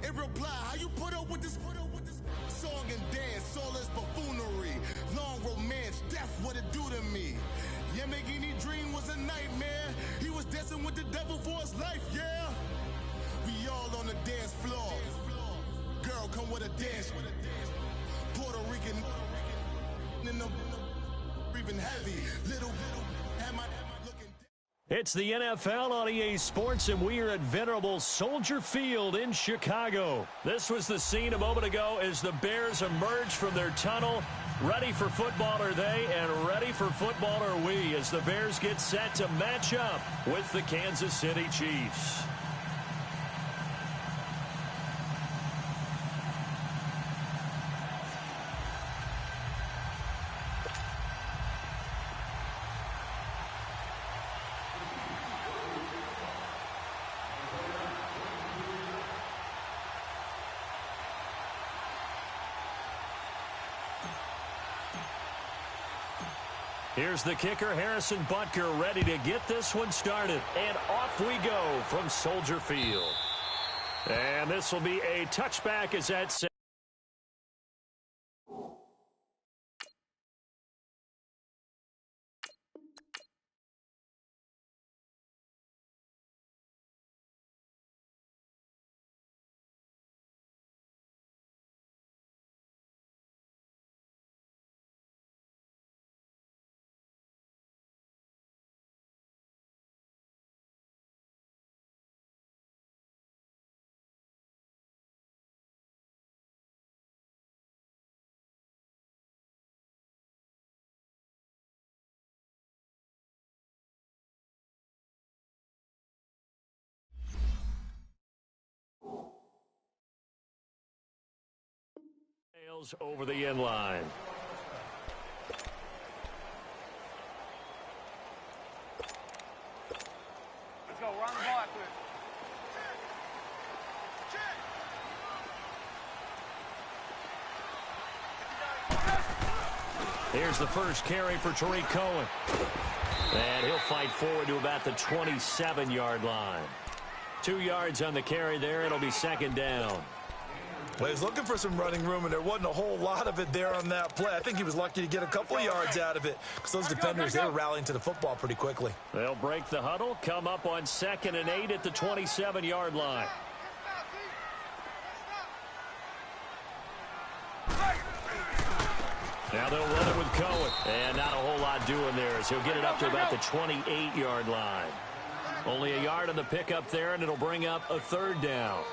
Hey, reply, how you put up with this song and dance, all this buffoonery, long romance, death, what it do to me? Yeah, making any dream was a nightmare. He was dancing with the devil for his life, yeah. We all on the dance floor. Girl, come with a dance. Puerto Rican in the breathing heavy. Little had my looking. It's the NFL on EA Sports, and we are at venerable Soldier Field in Chicago. This was the scene a moment ago as the Bears emerged from their tunnel. Ready for football are they, and ready for football are we, as the Bears get set to match up with the Kansas City Chiefs. Here's the kicker, Harrison Butker, ready to get this one started. And off we go from Soldier Field. And this will be a touchback as that set. Over the end line. Let's go. Run the ball after it. Here's the first carry for Tariq Cohen. And he'll fight forward to about the 27-yard line. 2 yards on the carry there. It'll be second down. Well, he's looking for some running room, and there wasn't a whole lot of it there on that play. I think he was lucky to get a couple of yards out of it because those defenders, they were rallying to the football pretty quickly. They'll break the huddle, come up on 2nd and 8 at the 27-yard line. Now they'll run it with Cohen. And not a whole lot doing there as he'll get it up to about the 28-yard line. Only a yard on the pickup there, and it'll bring up a 3rd down.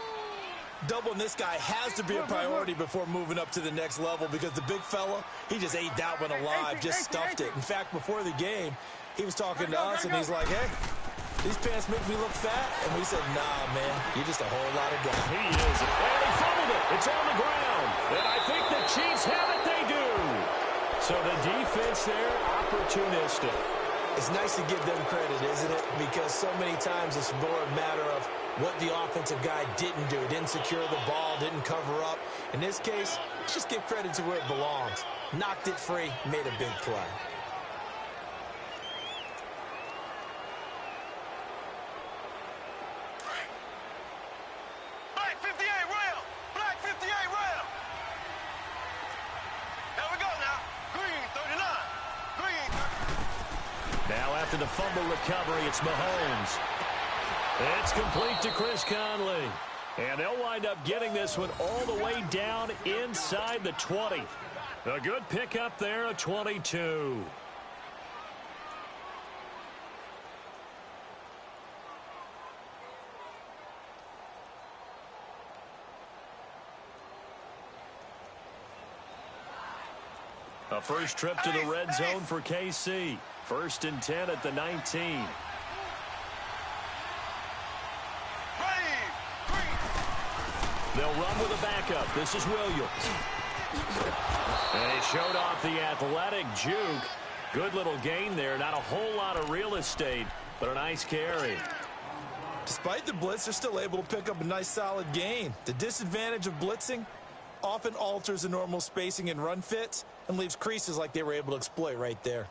Doubling this guy has to be a priority before moving up to the next level because the big fella, he just ate that one alive, just stuffed it. In fact, before the game, he was talking to us, and he's like, hey, these pants make me look fat. And we said, nah, man, you're just a whole lot of guy. He is. And he fumbled it. It's on the ground. And I think the Chiefs have it. They do. So the defense there, opportunistic. It's nice to give them credit, isn't it? Because so many times it's more a matter of what the offensive guy didn't do. Didn't secure the ball, didn't cover up. In this case, just give credit to where it belongs. Knocked it free, made a big play. Black 58 rail! Black 58 rail! There we go now. Green 39. Green 39. Now after the fumble recovery, it's Mahomes. It's complete to Chris Conley. And they'll wind up getting this one all the way down inside the 20. A good pickup there, a 22. A first trip to the red zone for KC. 1st and 10 at the 19. They'll run with a backup. This is Williams. And he showed off the athletic juke. Good little gain there. Not a whole lot of real estate, but a nice carry. Despite the blitz, they're still able to pick up a nice solid gain. The disadvantage of blitzing often alters the normal spacing and run fits and leaves creases like they were able to exploit right there.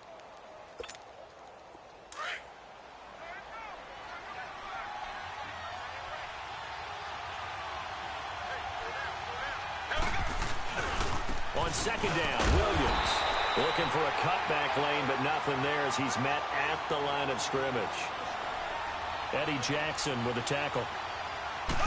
On second down, Williams looking for a cutback lane, but nothing there as he's met at the line of scrimmage. Eddie Jackson with a tackle.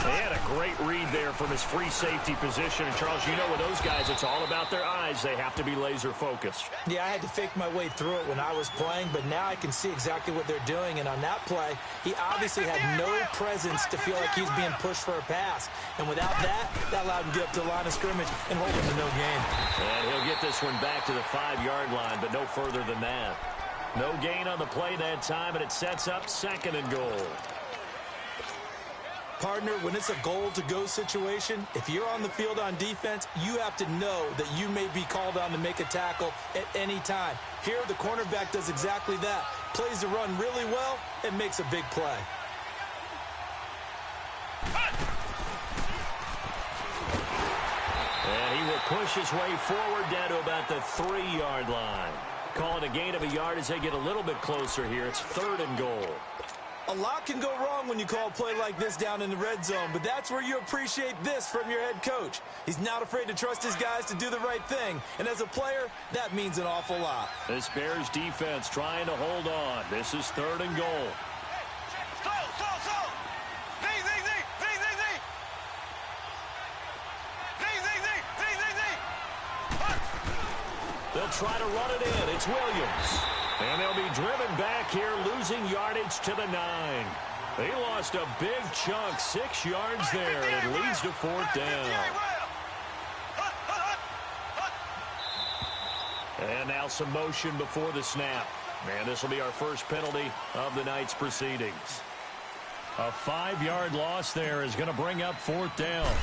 They had a great read there from his free safety position. And, Charles, you know with those guys, it's all about their eyes. They have to be laser-focused. Yeah, I had to fake my way through it when I was playing, but now I can see exactly what they're doing. And on that play, he obviously had no presence to feel like he's being pushed for a pass. And without that, that allowed him to get up to the line of scrimmage and hold him to no gain. And he'll get this one back to the 5-yard line, but no further than that. No gain on the play that time, and it sets up 2nd and goal. Partner, when it's a goal-to-go situation, if you're on the field on defense, you have to know that you may be called on to make a tackle at any time. Here, the cornerback does exactly that. Plays the run really well and makes a big play. And he will push his way forward down to about the 3-yard line. Calling a gain of a yard as they get a little bit closer here. It's 3rd and goal. A lot can go wrong when you call a play like this down in the red zone, but that's where you appreciate this from your head coach. He's not afraid to trust his guys to do the right thing, and as a player, that means an awful lot. This Bears defense trying to hold on. This is 3rd and goal. They'll try to run it in. It's Williams. And they'll be driven back here, losing yardage to the 9. They lost a big chunk, 6 yards there, and it leads to 4th down. And now some motion before the snap. And this will be our first penalty of the night's proceedings. A 5-yard loss there is going to bring up 4th down.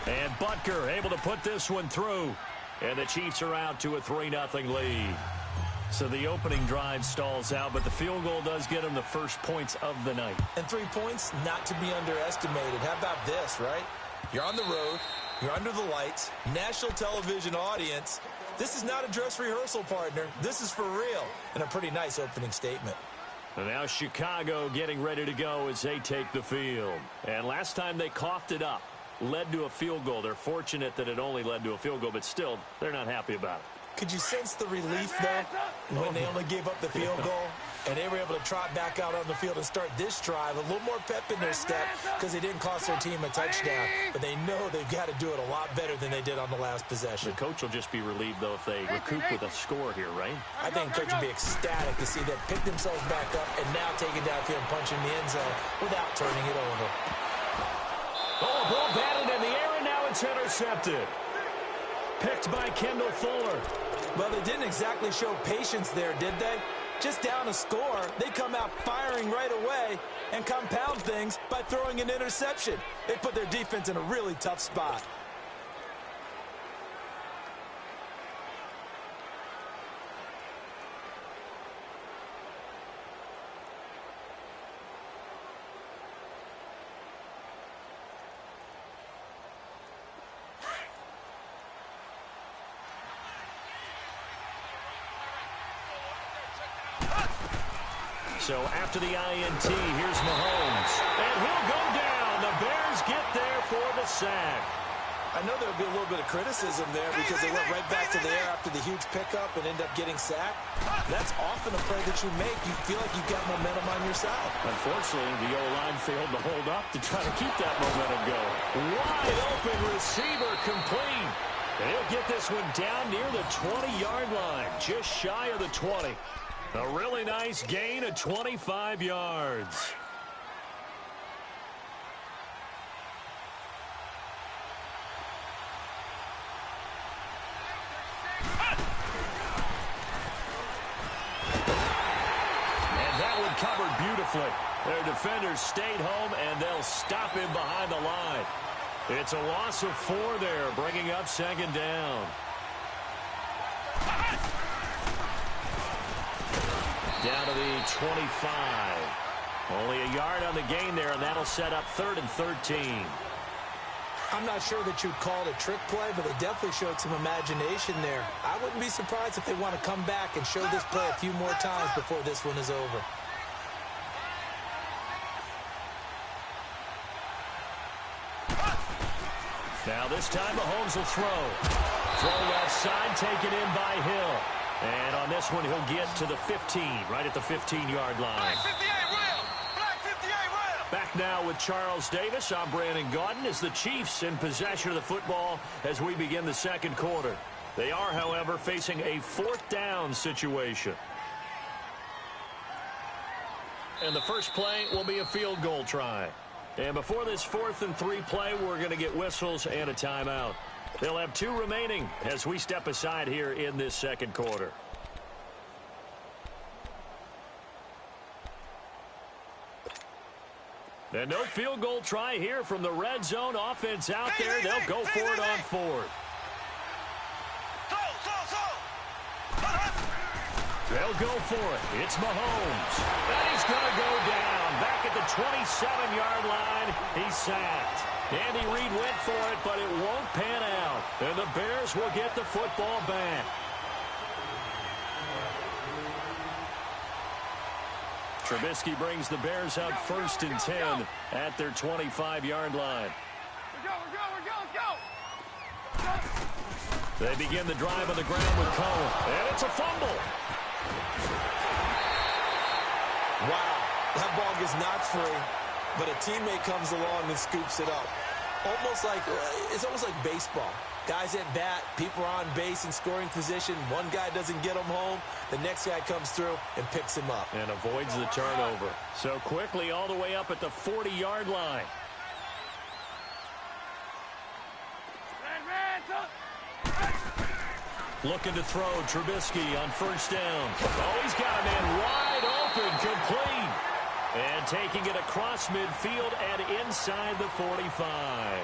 And Butker able to put this one through. And the Chiefs are out to a 3-0 lead. So the opening drive stalls out, but the field goal does get them the first points of the night. And 3 points, not to be underestimated. How about this, right? You're on the road. You're under the lights. National television audience. This is not a dress rehearsal, partner. This is for real. And a pretty nice opening statement. And now Chicago getting ready to go as they take the field. And last time they coughed it up. Led to a field goal. They're fortunate that it only led to a field goal, but still, they're not happy about it. Could you sense the relief, though, when they only gave up the field goal? And they were able to trot back out on the field and start this drive. A little more pep in their step because they didn't cost their team a touchdown. But they know they've got to do it a lot better than they did on the last possession. The coach will just be relieved, though, if they recoup with a score here, right? I think coach will be ecstatic to see them pick themselves back up and now take it downfield and punch in the end zone without turning it over. Oh, ball batted in the air, and now it's intercepted. Picked by Kendall Fuller. Well, they didn't exactly show patience there, did they? Just down a score, they come out firing right away and compound things by throwing an interception. They put their defense in a really tough spot. So after the INT, here's Mahomes. And he'll go down. The Bears get there for the sack. I know there'll be a little bit of criticism there because they went right back to the air after the huge pickup and end up getting sacked. That's often a play that you make. You feel like you've got momentum on your side. Unfortunately, the O-line failed to hold up to try to keep that momentum going. Wide open receiver complete. And he'll get this one down near the 20-yard line, just shy of the 20. A really nice gain of 25 yards. And that one covered beautifully. Their defenders stayed home, and they'll stop him behind the line. It's a loss of 4 there, bringing up 2nd down. Down to the 25. Only a yard on the gain there, and that'll set up 3rd and 13. I'm not sure that you'd call it a trick play, but they definitely showed some imagination there. I wouldn't be surprised if they want to come back and show this play a few more times before this one is over. Now this time Mahomes will throw. Throw left side, taken in by Hill. And on this one, he'll get to the 15, right at the 15-yard line. Black 58 rail. Black 58 rail. Back now with Charles Davis. I'm Brandon Gaudin as the Chiefs in possession of the football as we begin the second quarter. They are, however, facing a fourth down situation. And the first play will be a field goal try. And before this 4th and 3 play, we're going to get whistles and a timeout. They'll have 2 remaining as we step aside here in this second quarter. And no field goal try here from the red zone. Offense out there. They'll go for it on 4th. They'll go for it. It's Mahomes. And he's going to go down. Back at the 27-yard line. He's sacked. Andy Reid went for it, but it won't pan out. And the Bears will get the football back. Trubisky brings the Bears up 1st and 10 at their 25-yard line. They begin the drive on the ground with Cohen. And it's a fumble. Wow, that ball gets knocked free, but a teammate comes along and scoops it up. It's almost like baseball. Guys at bat, people are on base in scoring position. One guy doesn't get him home. The next guy comes through and picks him up. And avoids the turnover. So quickly all the way up at the 40-yard line. Looking to throw, Trubisky on 1st down. Oh, he's got a man wide open, complete. And taking it across midfield and inside the 45.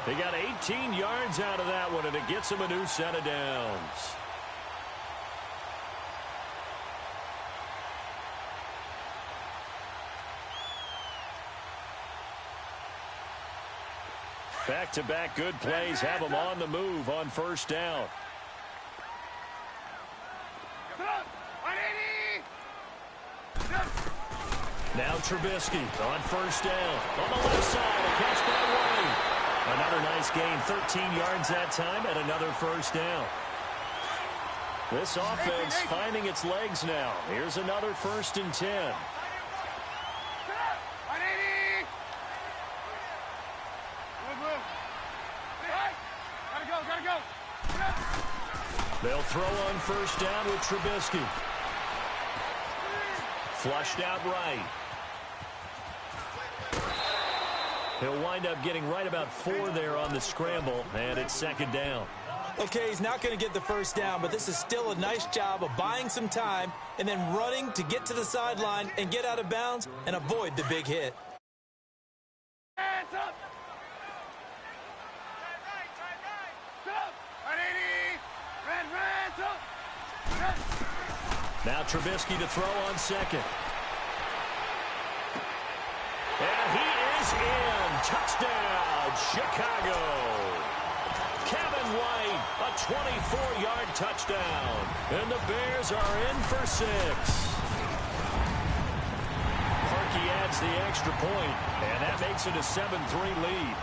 They got 18 yards out of that one, and it gets him a new set of downs. Back-to-back good plays have him on the move on 1st down. Now Trubisky on 1st down. On the left side, a catch by White. Another nice gain, 13 yards that time, and another 1st down. This offense finding its legs now. Here's another 1st and 10. They'll throw on 1st down with Trubisky. Flushed out right. He'll wind up getting right about 4 there on the scramble, and it's 2nd down. Okay, he's not going to get the 1st down, but this is still a nice job of buying some time and then running to get to the sideline and get out of bounds and avoid the big hit. Now Trubisky to throw on 2nd. And he is in. Touchdown, Chicago. Kevin White, a 24-yard touchdown. And the Bears are in for 6. Parkey adds the extra point, and that makes it a 7-3 lead.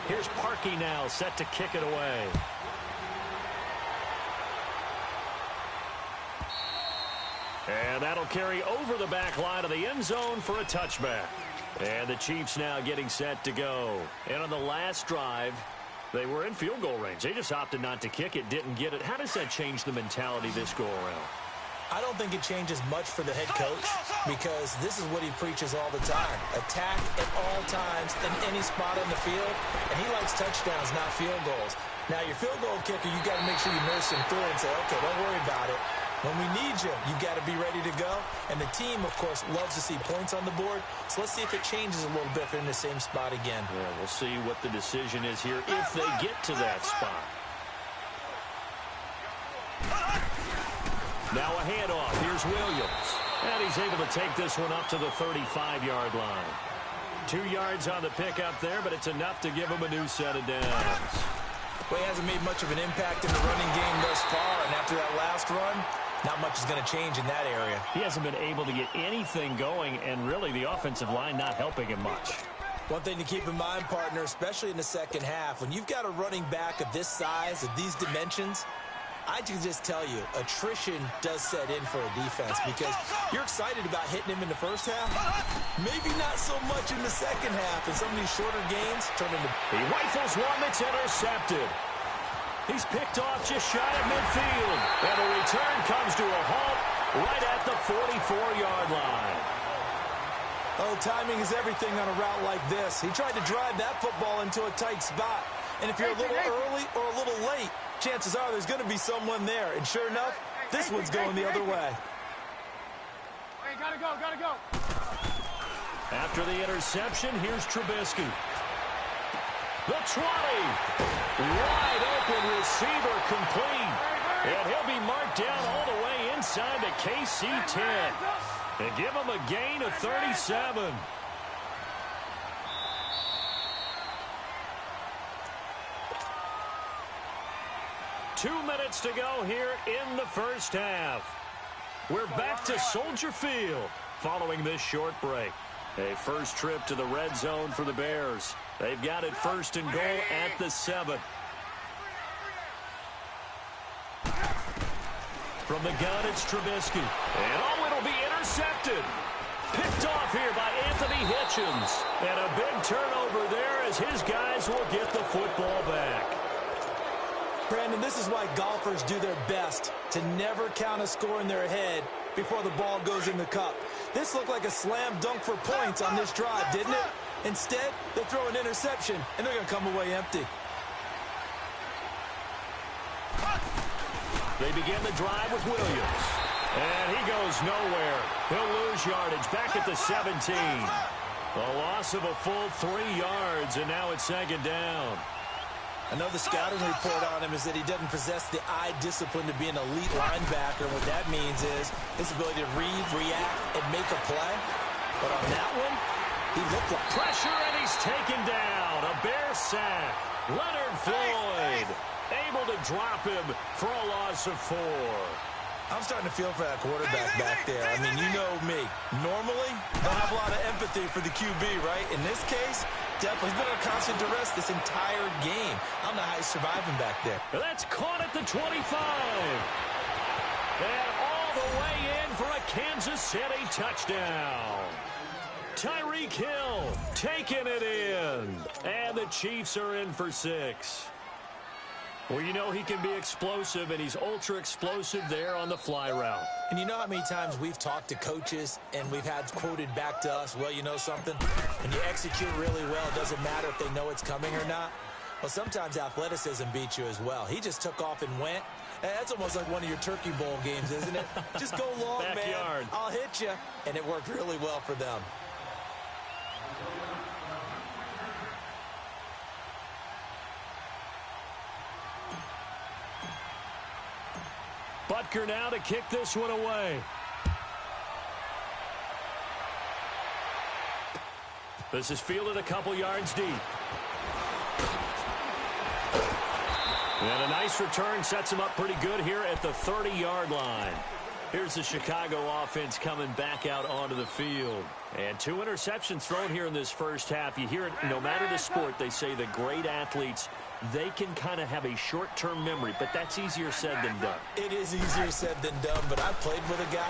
Here's Parkey now, set to kick it away. And that'll carry over the back line of the end zone for a touchback. And the Chiefs now getting set to go. And on the last drive, they were in field goal range. They just opted not to kick it, didn't get it. How does that change the mentality this go-around? I don't think it changes much for the head coach because this is what he preaches all the time. Attack at all times in any spot on the field, and he likes touchdowns, not field goals. Now, your field goal kicker, you got to make sure you nurse him through and say, okay, don't worry about it. When we need you, you got to be ready to go. And the team, of course, loves to see points on the board. So let's see if it changes a little bit if they're in the same spot again. Yeah, we'll see what the decision is here if they get to that spot. Now a handoff. Here's Williams. And he's able to take this one up to the 35-yard line. 2 yards on the pickup there, but it's enough to give him a new set of downs. Well, he hasn't made much of an impact in the running game thus far. And after that last run, not much is going to change in that area. He hasn't been able to get anything going, and really the offensive line not helping him much. One thing to keep in mind, partner, especially in the second half, when you've got a running back of this size, of these dimensions, I can just tell you, attrition does set in for a defense because you're excited about hitting him in the first half. Maybe not so much in the second half, and some of these shorter gains turn into... He rifles one that's intercepted. He's picked off just shy of midfield, and the return comes to a halt right at the 44-yard line. Oh, timing is everything on a route like this. He tried to drive that football into a tight spot. And if you're a little early or a little late, chances are there's going to be someone there. And sure enough, this one's going the other way. Hey, gotta go. After the interception, here's Trubisky. The 20. Wide open receiver complete. And he'll be marked down all the way inside the KC 10. They give him a gain of 37. Two minutes to go here in the first half. We're back to Soldier Field following this short break. A first trip to the red zone for the Bears. They've got it first and goal at the 7. From the gun, it's Trubisky. And oh, it'll be intercepted. Picked off here by Anthony Hitchens. And a big turnover there as his guys will get the football back. Brandon, this is why golfers do their best to never count a score in their head before the ball goes in the cup. This looked like a slam dunk for points on this drive, didn't it? Instead, they throw an interception, and they're going to come away empty. They begin the drive with Williams. And he goes nowhere. He'll lose yardage back at the 17. A loss of a full 3 yards, and now it's second down. I know the scouting report on him is that he doesn't possess the eye discipline to be an elite linebacker. What that means is his ability to read, react, and make a play. But on that one, he looked like pressure, and he's taken down. A Bear sack. Leonard Floyd able to drop him for a loss of 4. I'm starting to feel for that quarterback back there. I mean, you know me. Normally, don't have a lot of empathy for the QB, right? In this case, definitely. He's been under constant duress this entire game. I don't know how he's surviving back there. That's caught at the 25. And all the way in for a Kansas City touchdown. Tyreek Hill taking it in. And the Chiefs are in for 6. Well, you know he can be explosive, and he's ultra-explosive there on the fly route. And you know how many times we've talked to coaches and we've had quoted back to us, well, you know something? When you execute really well, it doesn't matter if they know it's coming or not. Well, sometimes athleticism beats you as well. He just took off and went. That's almost like one of your Turkey Bowl games, isn't it? Just go long, Backyard. man. I'll hit you. And it worked really well for them. Butker now to kick this one away. This is fielded a couple yards deep. And a nice return sets him up pretty good here at the 30-yard line. Here's the Chicago offense coming back out onto the field. And 2 interceptions thrown here in this first half. You hear it, no matter the sport, they say the great athletes, they can kind of have a short-term memory, but that's easier said than done. It is easier said than done, but I played with a guy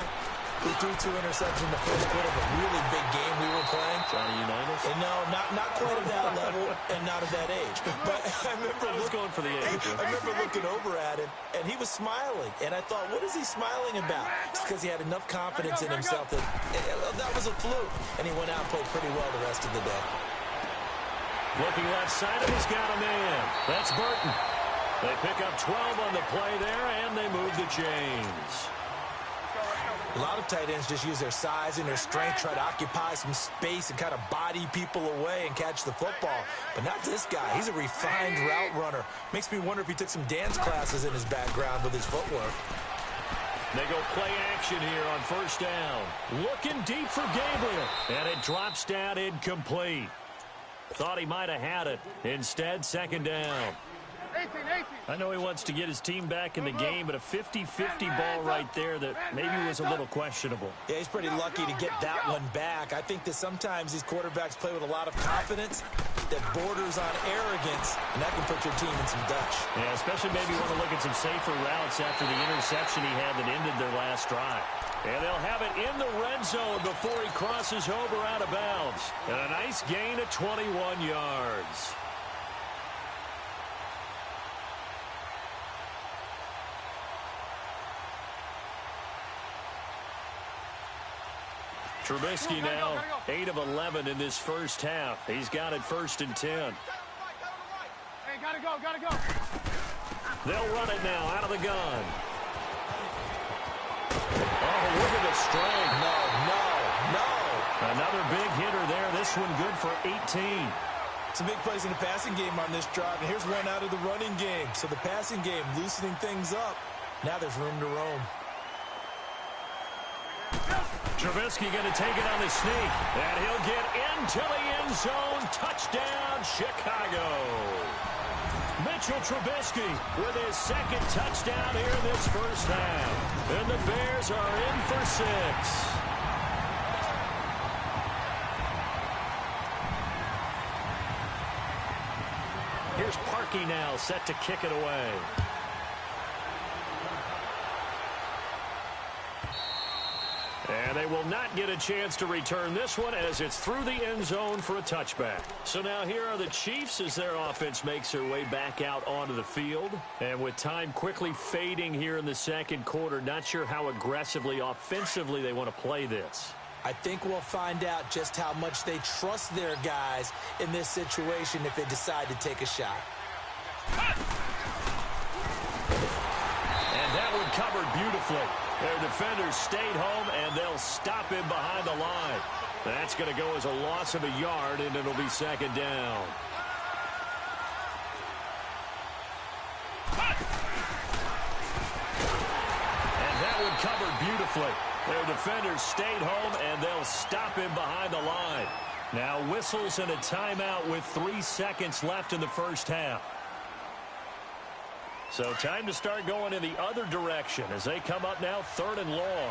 who threw 2 interceptions in the first quarter of a really big game we were playing. Johnny Unitas? And no, not quite at that level and not at that age. But I remember going for the age. I remember looking over at him, and he was smiling. And I thought, what is he smiling about? It's because he had enough confidence in himself that was a fluke. And he went out and played pretty well the rest of the day. Looking left side, and he's got a man. That's Burton. They pick up 12 on the play there, and they move the chains. A lot of tight ends just use their size and their strength, try to occupy some space and kind of body people away and catch the football. But not this guy. He's a refined route runner. Makes me wonder if he took some dance classes in his background with his footwork. They go play action here on first down. Looking deep for Gabriel. And it drops down incomplete. Thought he might have had it. Instead, second down. I know he wants to get his team back in the game, but a 50-50 ball right there that maybe was a little questionable. Yeah, he's pretty lucky to get that one back. I think that sometimes these quarterbacks play with a lot of confidence that borders on arrogance, and that can put your team in some Dutch. Yeah, especially maybe want to look at some safer routes after the interception he had that ended their last drive. And they'll have it in the red zone before he crosses over out of bounds. And a nice gain of 21 yards. Trubisky now 8 of 11 in this first half. He's got it 1st and 10. Hey, gotta go. They'll run it now out of the gun. Oh, look at the strike. No. Another big hitter there. This one good for 18. Some big plays in the passing game on this drive, and here's one out of the running game. So the passing game loosening things up. Now there's room to roam. Trubisky going to take it on the sneak, and he'll get into the end zone. Touchdown, Chicago. Mitchell Trubisky with his 2nd touchdown here in this first half. And the Bears are in for 6. Here's Parkey now set to kick it away. And they will not get a chance to return this one as it's through the end zone for a touchback. So now here are the Chiefs as their offense makes their way back out onto the field. And with time quickly fading here in the second quarter, not sure how aggressively, offensively they want to play this. I think we'll find out just how much they trust their guys in this situation if they decide to take a shot. And that one covered beautifully. Their defenders stayed home, and they'll stop him behind the line. That's going to go as a loss of a yard, and it'll be 2nd down. And that one covered beautifully. Their defenders stayed home, and they'll stop him behind the line. Now whistles and a timeout with 3 seconds left in the first half. So time to start going in the other direction as they come up now 3rd and long.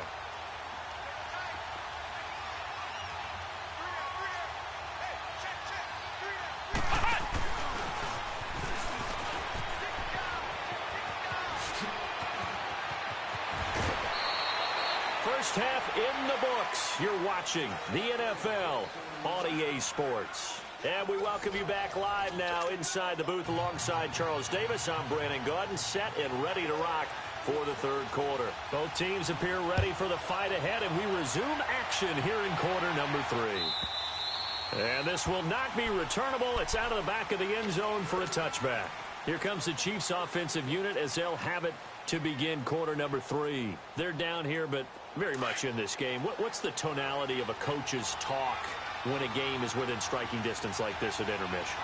First half in the books. You're watching the NFL on EA Sports. And we welcome you back live now inside the booth alongside Charles Davis. I'm Brandon Gaudin, set and ready to rock for the 3rd quarter. Both teams appear ready for the fight ahead, and we resume action here in quarter number 3. And this will not be returnable. It's out of the back of the end zone for a touchback. Here comes the Chiefs offensive unit as they'll have it to begin quarter number 3. They're down here, but very much in this game. What's the tonality of a coach's talk when a game is within striking distance like this at intermission?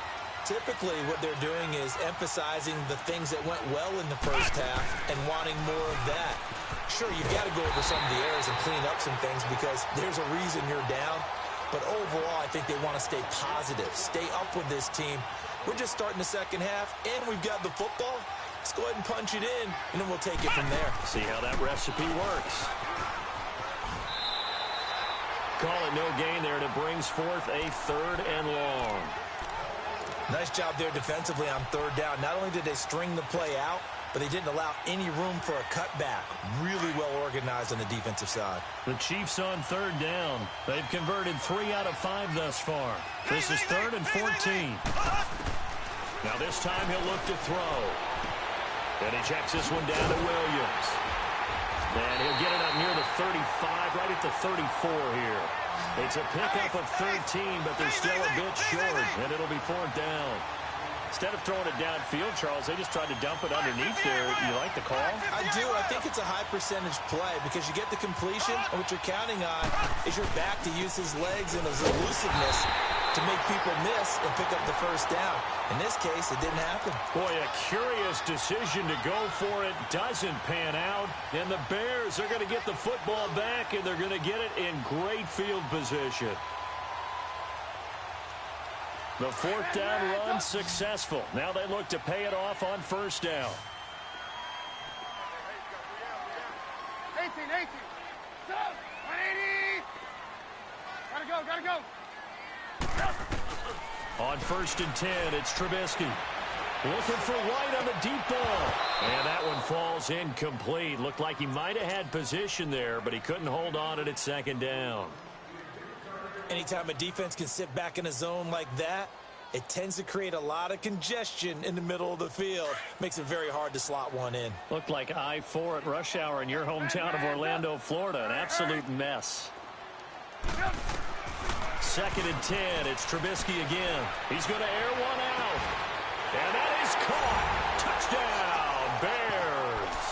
Typically, what they're doing is emphasizing the things that went well in the first half and wanting more of that. Sure, you've got to go over some of the errors and clean up some things because there's a reason you're down. But overall, I think they want to stay positive, stay up with this team. We're just starting the second half, and we've got the football. Let's go ahead and punch it in, and then we'll take it from there. See how that recipe works. Call it no gain there, and it brings forth a 3rd and long. Nice job there defensively on 3rd down. Not only did they string the play out, but they didn't allow any room for a cutback. Really well organized on the defensive side. The Chiefs on 3rd down. They've converted 3 out of 5 thus far. This is 3rd and 14. Now this time he'll look to throw. And he checks this one down to Williams. And he'll get it up near the 35, right at the 34 here. It's a pickup of 13, but they're still a bit short, and it'll be 4th down. Instead of throwing it downfield, Charles, they just tried to dump it underneath there. You like the call? I do. I think it's a high percentage play because you get the completion, and what you're counting on is your back to use his legs and his elusiveness to make people miss and pick up the 1st down. In this case, it didn't happen. Boy, a curious decision to go for it. Doesn't pan out. And the Bears are going to get the football back, and they're going to get it in great field position. The fourth down run successful. Now they look to pay it off on first down. 18. 180. Gotta go. On 1st and 10, it's Trubisky. Looking for White on the deep ball. And that one falls incomplete. Looked like he might have had position there, but he couldn't hold on it at 2nd down. Anytime a defense can sit back in a zone like that, it tends to create a lot of congestion in the middle of the field. Makes it very hard to slot one in. Looked like I-4 at rush hour in your hometown of Orlando, Florida. An absolute mess. 2nd and 10. It's Trubisky again. He's going to air one out. And that is caught. Touchdown, Bears.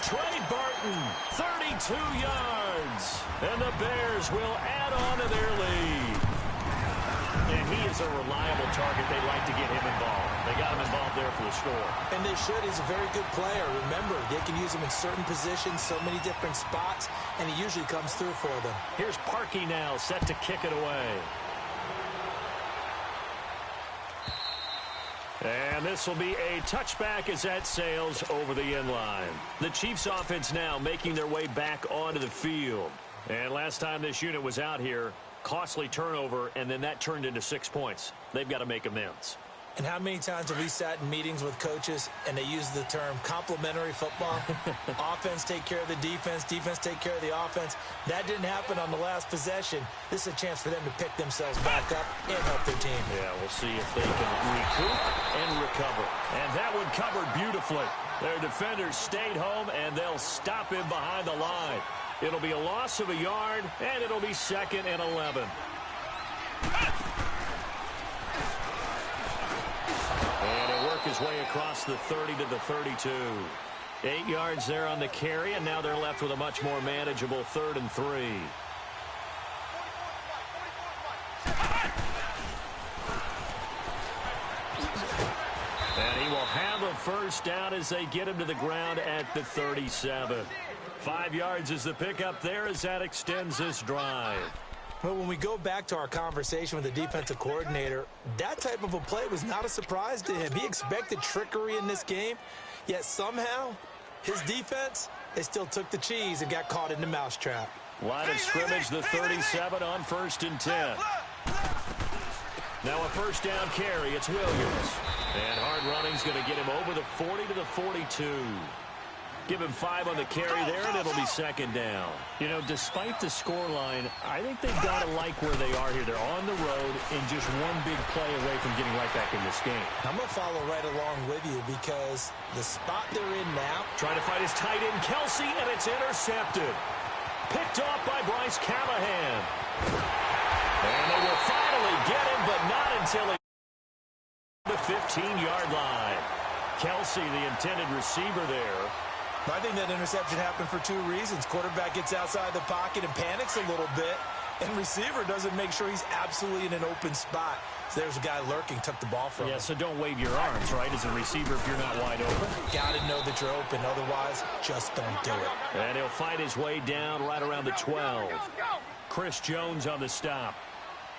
Trey Burton, 32 yards. And the Bears will add on to their lead. And he is a reliable target. They like to get him involved. They got him involved there for the score. And they should. He's a very good player. Remember, they can use him in certain positions, so many different spots, and he usually comes through for them. Here's Parkey now, set to kick it away. And this will be a touchback as that sails over the end line. The Chiefs offense now making their way back onto the field. And last time this unit was out here, costly turnover, and then that turned into 6 points. They've got to make amends. And how many times have we sat in meetings with coaches and they use the term complementary football? Offense take care of the defense, defense take care of the offense. That didn't happen on the last possession. This is a chance for them to pick themselves back up and help their team. Yeah, we'll see if they can recoup and recover. And that one covered beautifully. Their defenders stayed home, and they'll stop him behind the line. It'll be a loss of a yard, and it'll be 2nd and 11. And he'll work his way across the 30 to the 32. 8 yards there on the carry, and now they're left with a much more manageable 3rd and 3. And he will have a first down as they get him to the ground at the 37. 5 yards is the pickup there as that extends this drive. Well, when we go back to our conversation with the defensive coordinator, that type of a play was not a surprise to him. He expected trickery in this game, yet somehow his defense, they still took the cheese and got caught in the mousetrap. Line of scrimmage, the 37 on 1st and 10. Now a first down carry, it's Williams. And hard running's going to get him over the 40 to the 42. Give him 5 on the carry there, and it'll be 2nd down. You know, despite the scoreline, I think they've got to like where they are here. They're on the road and just one big play away from getting right back in this game. I'm going to follow right along with you because the spot they're in now. Trying to find his tight end, Kelsey, and it's intercepted. Picked off by Bryce Callahan. And they will finally get him, but not until he the 15-yard line. Kelsey, the intended receiver there. I think that interception happened for 2 reasons. Quarterback gets outside the pocket and panics a little bit, and receiver doesn't make sure he's absolutely in an open spot. So there's a guy lurking, took the ball from him. Yeah, so don't wave your arms, right, as a receiver if you're not wide open. Got to know that you're open. Otherwise, just don't do it. And he'll find his way down right around the 12. Chris Jones on the stop.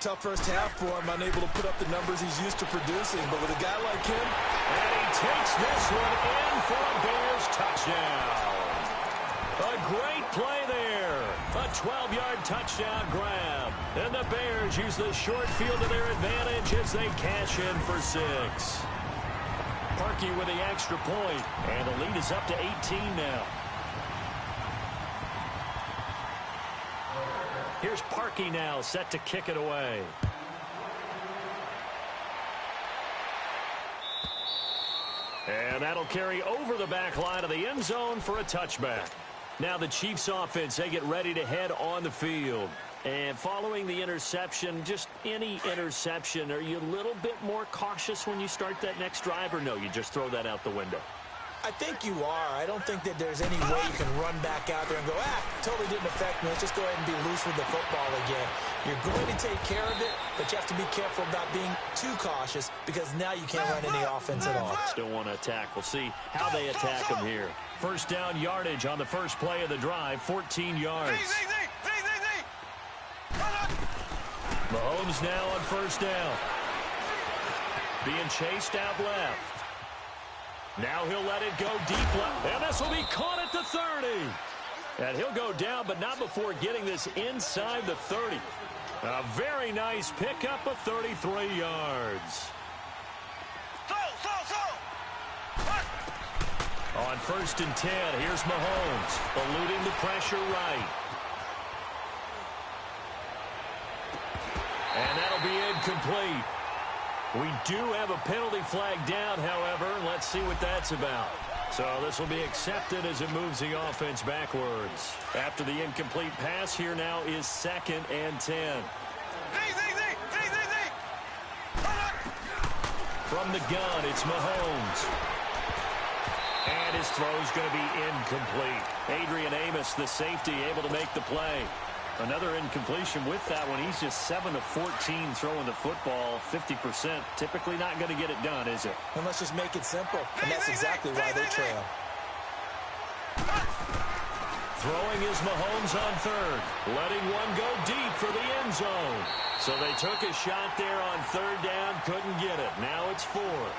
Tough first half for him, unable to put up the numbers he's used to producing. But with a guy like him, and he takes this one in for a Bears touchdown. A great play there. A 12-yard touchdown grab. And the Bears use the short field to their advantage as they cash in for 6. Parkey with the extra point, and the lead is up to 18 now. Here's Parkey now, set to kick it away. And that'll carry over the back line of the end zone for a touchback. Now the Chiefs offense, they get ready to head on the field. And following the interception, just any interception, are you a little bit more cautious when you start that next drive, or no, you just throw that out the window? I think you are. I don't think that there's any way you can run back out there and go, totally didn't affect me. Let's just go ahead and be loose with the football again. You're going to take care of it, but you have to be careful about being too cautious because now you can't run any offense at all. Still want to attack. We'll see how they attack them here. First down yardage on the first play of the drive, 14 yards. Mahomes now on first down. Being chased out left. Now he'll let it go deep left. And this will be caught at the 30. And he'll go down, but not before getting this inside the 30. A very nice pickup of 33 yards. On 1st and 10, here's Mahomes, eluding the pressure right. And that'll be incomplete. We do have a penalty flag down, however. Let's see what that's about. So this will be accepted as it moves the offense backwards. After the incomplete pass, here now is 2nd and 10. From the gun, it's Mahomes. And his throw's going to be incomplete. Adrian Amos, the safety, able to make the play. Another incompletion with that one. He's just 7 of 14 throwing the football, 50%. Typically not going to get it done, is it? And let's just make it simple. And that's exactly why they trail. Throwing is Mahomes on 3rd. Letting one go deep for the end zone. So they took a shot there on 3rd down, couldn't get it. Now it's 4th.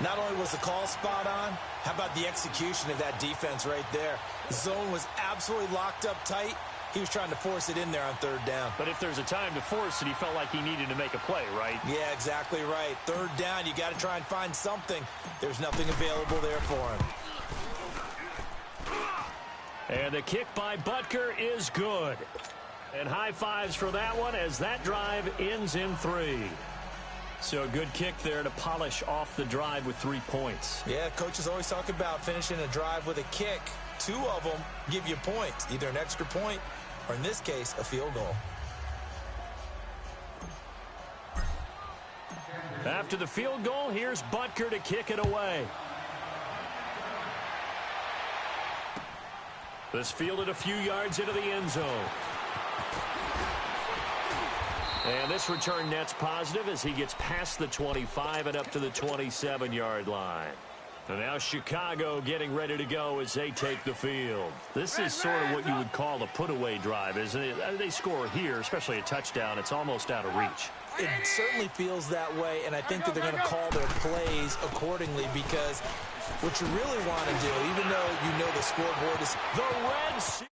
Not only was the call spot on, how about the execution of that defense right there? The zone was absolutely locked up tight. He was trying to force it in there on 3rd down. But if there's a time to force it, he felt like he needed to make a play, right? Yeah, exactly right. 3rd down, you got to try and find something. There's nothing available there for him. And the kick by Butker is good. And high fives for that one as that drive ends in 3. So a good kick there to polish off the drive with 3 points. Yeah, coaches always talk about finishing a drive with a kick. 2 of them give you points, either an extra point or, in this case, a field goal. After the field goal, here's Butker to kick it away. This fielded a few yards into the end zone. And this return net's positive as he gets past the 25 and up to the 27-yard line. And now Chicago getting ready to go as they take the field. This is sort of what you would call a put-away drive, isn't it? They score here, especially a touchdown. It's almost out of reach. It certainly feels that way, and I think that they're going to call their plays accordingly because what you really want to do, even though you know the scoreboard is... The Red Sea.